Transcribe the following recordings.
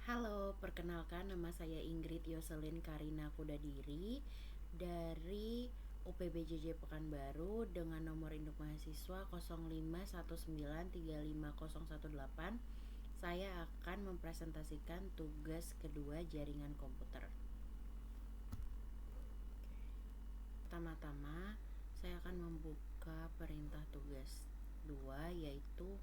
Halo, perkenalkan nama saya Ingrid Yoselin Karina Kudadiri dari UPBJJ Pekanbaru dengan nomor induk mahasiswa 0519350118. Saya akan mempresentasikan tugas kedua jaringan komputer. Pertama-tama, saya akan membuka perintah tugas 2, yaitu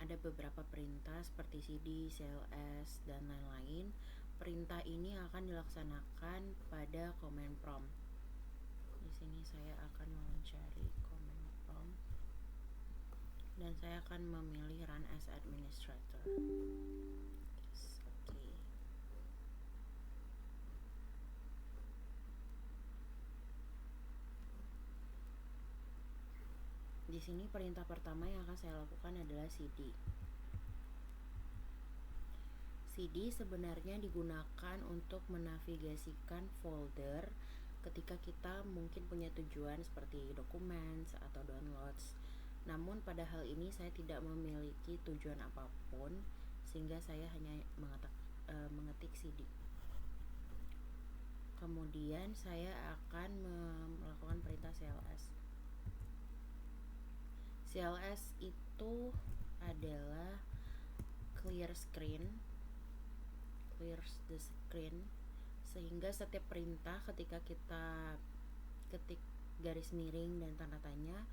ada beberapa perintah seperti CD, CLS, dan lain-lain. Perintah ini akan dilaksanakan pada command prompt. Di sini saya akan mencari command prompt dan saya akan memilih run as administrator. Oke. Di sini perintah pertama yang akan saya lakukan adalah CD. CD sebenarnya digunakan untuk menavigasikan folder ketika kita mungkin punya tujuan seperti documents atau downloads. Namun pada hal ini saya tidak memiliki tujuan apapun sehingga saya hanya mengetik CD. Kemudian saya akan melakukan perintah CLS. CLS itu adalah clear the screen, sehingga setiap perintah ketika kita ketik garis miring dan tanda tanya,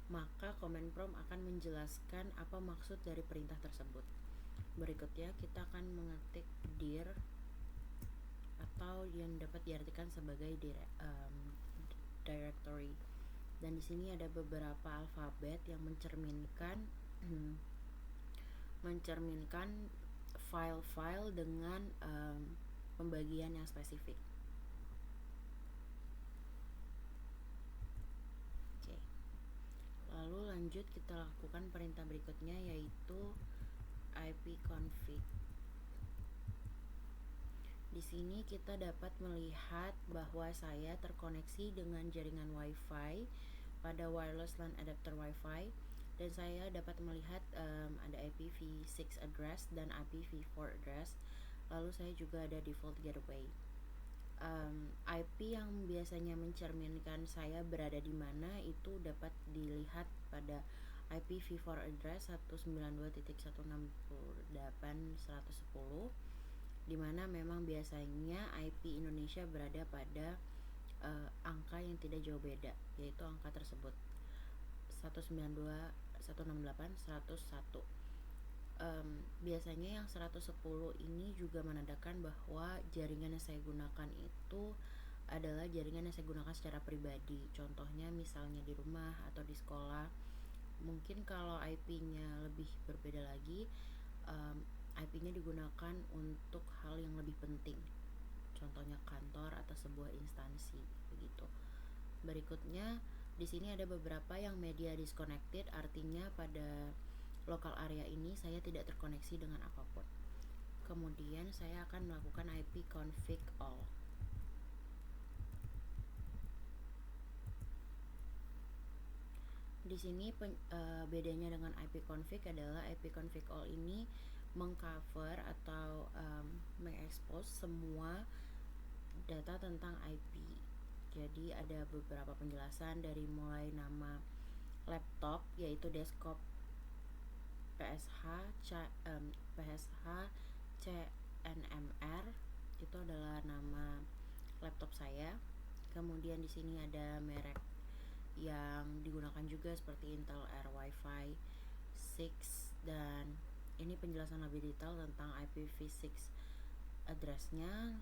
maka command prompt akan menjelaskan apa maksud dari perintah tersebut. Berikutnya kita akan mengetik dir atau yang dapat diartikan sebagai directory. Dan di sini ada beberapa alfabet yang mencerminkan file-file dengan pembagian yang spesifik. Oke. Lalu lanjut kita lakukan perintah berikutnya, yaitu ipconfig. Di sini kita dapat melihat bahwa saya terkoneksi dengan jaringan WiFi pada wireless LAN adapter WiFi, dan saya dapat melihat ada IPv6 address dan IPv4 address. Lalu saya juga ada default gateway. IP yang biasanya mencerminkan saya berada di mana itu dapat dilihat pada IPv4 address 192.168.110, di mana memang biasanya IP Indonesia berada pada angka yang tidak jauh beda, yaitu angka tersebut 192.168.101. Biasanya yang 110 ini juga menandakan bahwa jaringan yang saya gunakan itu adalah jaringan yang saya gunakan secara pribadi. Contohnya misalnya di rumah atau di sekolah. Mungkin kalau IP-nya lebih berbeda lagi, IP-nya digunakan untuk hal yang lebih penting, contohnya kantor atau sebuah instansi, begitu. Berikutnya di sini ada beberapa yang media disconnected, artinya pada local area ini saya tidak terkoneksi dengan apapun. Kemudian saya akan melakukan ipconfig all. Di sini bedanya dengan ipconfig adalah ipconfig all ini mengcover atau mengekspos semua data tentang IP. Jadi ada beberapa penjelasan dari mulai nama laptop, yaitu desktop PSH CNMR, itu adalah nama laptop saya. Kemudian di sini ada merek yang digunakan juga seperti Intel Air Wi-Fi 6, dan ini penjelasan lebih detail tentang IPv6 address-nya.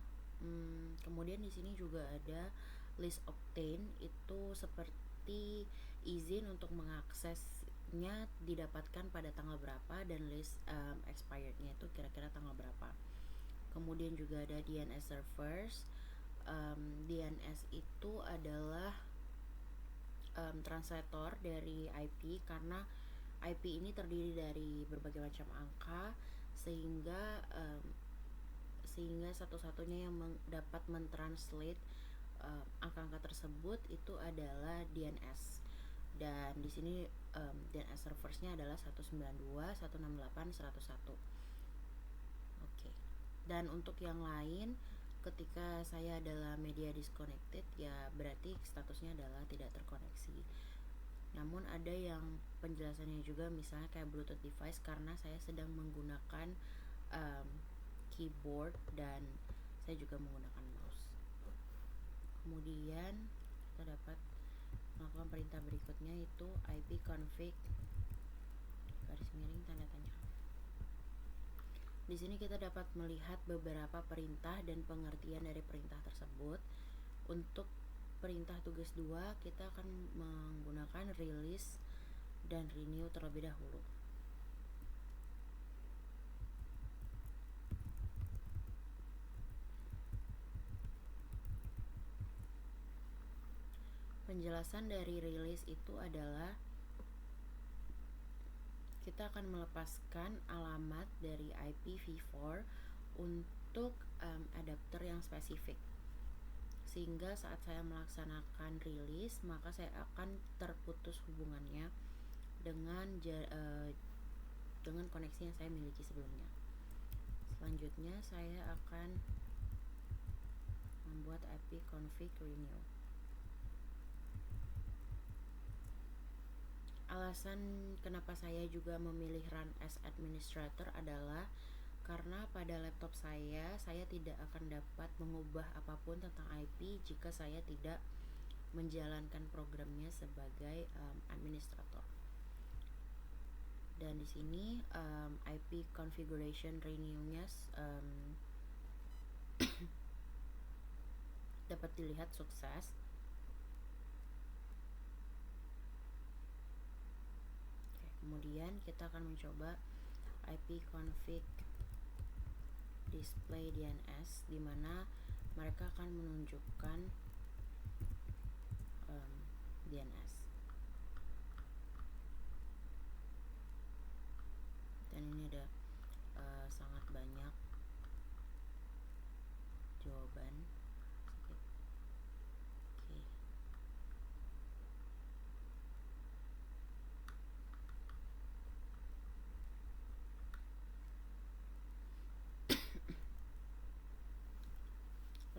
Kemudian di sini juga ada list obtain, itu seperti izin untuk mengaksesnya didapatkan pada tanggal berapa, dan list expired-nya itu kira-kira tanggal berapa. Kemudian juga ada DNS servers. DNS itu adalah translator dari IP, karena IP ini terdiri dari berbagai macam angka, sehingga satu-satunya yang dapat mentranslate angka-angka tersebut itu adalah DNS. Dan di sini DNS serversnya adalah 192.168.101. Oke. Dan untuk yang lain, ketika saya adalah media disconnected, ya berarti statusnya adalah tidak terkoneksi. Namun ada yang penjelasannya juga, misalnya kayak Bluetooth device, karena saya sedang menggunakan keyboard dan saya juga menggunakan mouse. Kemudian kita dapat melakukan perintah berikutnya, yaitu ipconfig garis miring tanda tanya. Di sini kita dapat melihat beberapa perintah dan pengertian dari perintah tersebut. Untuk perintah tugas 2, kita akan menggunakan release dan renew terlebih dahulu. Penjelasan dari release itu adalah kita akan melepaskan alamat dari IPv4 untuk adapter yang spesifik, sehingga saat saya melaksanakan release maka saya akan terputus hubungannya dengan koneksi yang saya miliki sebelumnya. Selanjutnya saya akan membuat ipconfig renew. Alasan kenapa saya juga memilih run as administrator adalah karena pada laptop saya tidak akan dapat mengubah apapun tentang IP jika saya tidak menjalankan programnya sebagai administrator. Dan di sini IP configuration renew-nya dapat dilihat sukses. Kemudian kita akan mencoba ipconfig display DNS, di mana mereka akan menunjukkan DNS. Dan ini ada sangat banyak jawaban.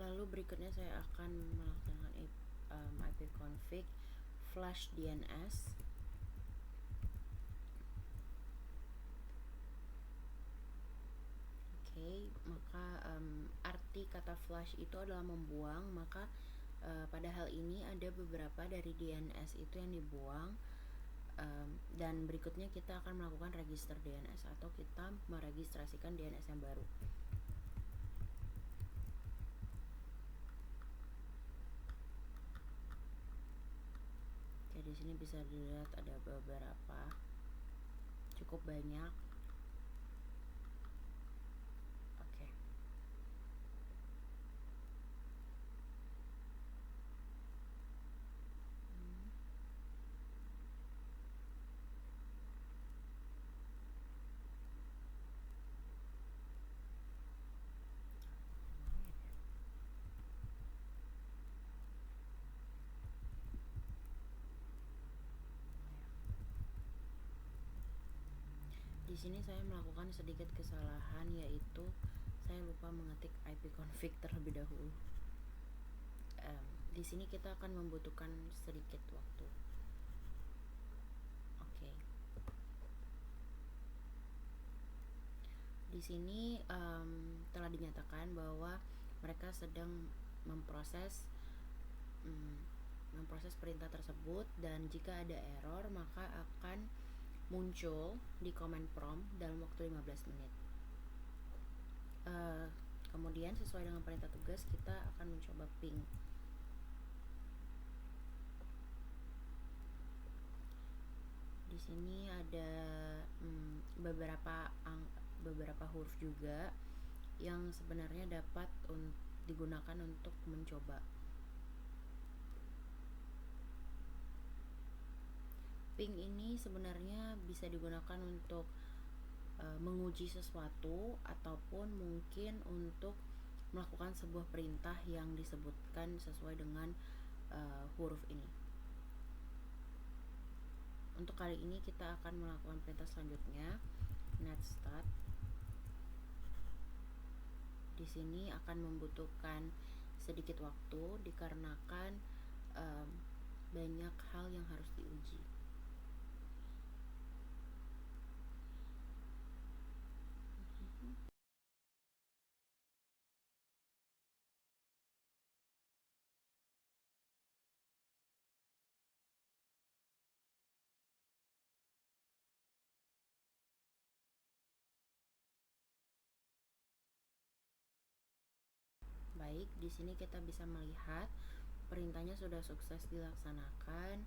Lalu berikutnya saya akan melakukan ipconfig flash DNS. Maka arti kata flash itu adalah membuang, maka pada hal ini ada beberapa dari DNS itu yang dibuang, dan berikutnya kita akan melakukan register DNS atau kita meregistrasikan DNS yang baru. Di sini bisa dilihat ada beberapa, cukup banyak. Di sini saya melakukan sedikit kesalahan, yaitu saya lupa mengetik ipconfig terlebih dahulu. Di sini kita akan membutuhkan sedikit waktu. Di sini telah dinyatakan bahwa mereka sedang memproses perintah tersebut, dan jika ada error maka akan muncul di command prompt dalam waktu 15 menit. Kemudian sesuai dengan perintah tugas kita akan mencoba ping. Di sini ada beberapa huruf juga yang sebenarnya dapat digunakan untuk mencoba. Ping ini sebenarnya bisa digunakan untuk menguji sesuatu ataupun mungkin untuk melakukan sebuah perintah yang disebutkan sesuai dengan huruf ini. Untuk kali ini kita akan melakukan perintah selanjutnya, netstat. Di sini akan membutuhkan sedikit waktu dikarenakan banyak hal yang harus diuji. Baik, di sini kita bisa melihat perintahnya sudah sukses dilaksanakan.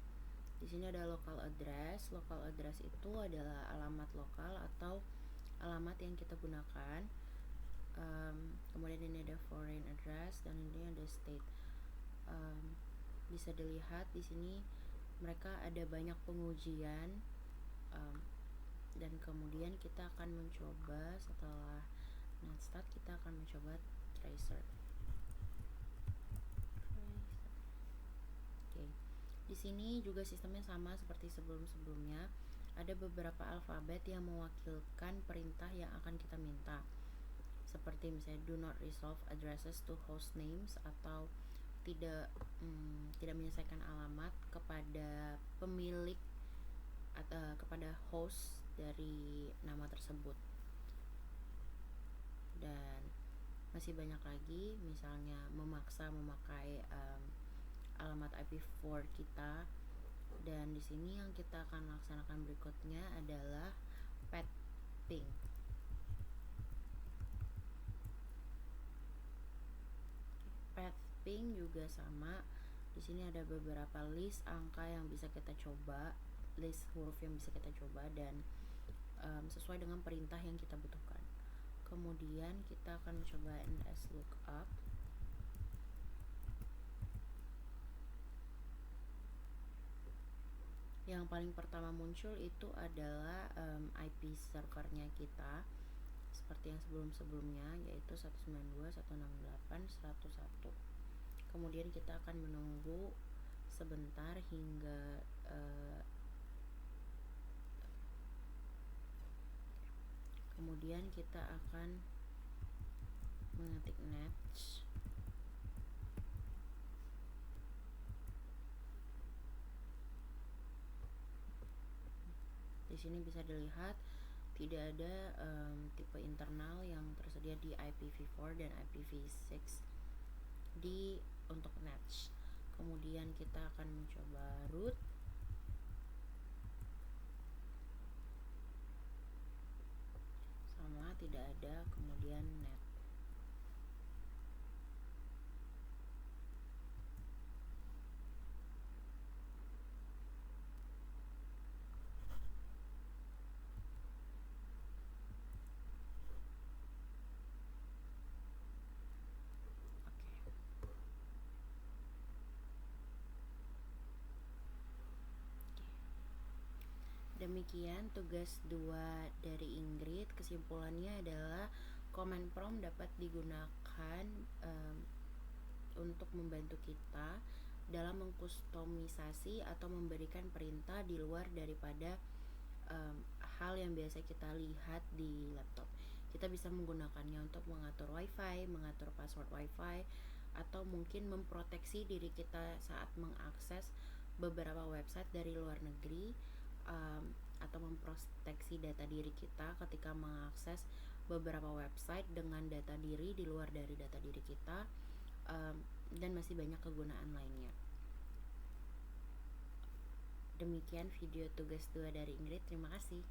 Di sini ada local address. Local address itu adalah alamat lokal atau alamat yang kita gunakan. Kemudian ini ada foreign address dan ini ada state. Bisa dilihat di sini mereka ada banyak pengujian, dan kemudian kita akan mencoba setelah netstart kita akan mencoba tracer. Oke. Di sini juga sistemnya sama seperti sebelum-sebelumnya. Ada beberapa alfabet yang mewakilkan perintah yang akan kita minta. Seperti misalnya do not resolve addresses to host names atau tidak menyelesaikan alamat kepada pemilik atau kepada host dari nama tersebut. Dan masih banyak lagi, misalnya memaksa memakai alamat IP4 kita. Dan di sini yang kita akan laksanakan berikutnya adalah path ping. Path ping juga sama. Di sini ada beberapa list angka yang bisa kita coba, list huruf yang bisa kita coba dan sesuai dengan perintah yang kita butuhkan. Kemudian kita akan mencoba nslookup. Yang paling pertama muncul itu adalah IP servernya kita seperti yang sebelum-sebelumnya, yaitu 192.168.101. Kemudian kita akan menunggu sebentar hingga kemudian kita akan mengetik next. Di sini bisa dilihat tidak ada tipe internal yang tersedia di IPv4 dan IPv6 untuk NAT. Kemudian kita akan mencoba root. Sama, tidak ada. Kemudian NAT. Demikian tugas 2 dari Ingrid. Kesimpulannya adalah command prompt dapat digunakan untuk membantu kita dalam mengkustomisasi atau memberikan perintah di luar daripada hal yang biasa kita lihat di laptop. Kita bisa menggunakannya untuk mengatur wifi, mengatur password wifi, atau mungkin memproteksi diri kita saat mengakses beberapa website dari luar negeri, atau memproteksi data diri kita ketika mengakses beberapa website dengan data diri di luar dari data diri kita, dan masih banyak kegunaan lainnya. Demikian video tugas 2 dari Ingrid. Terima kasih.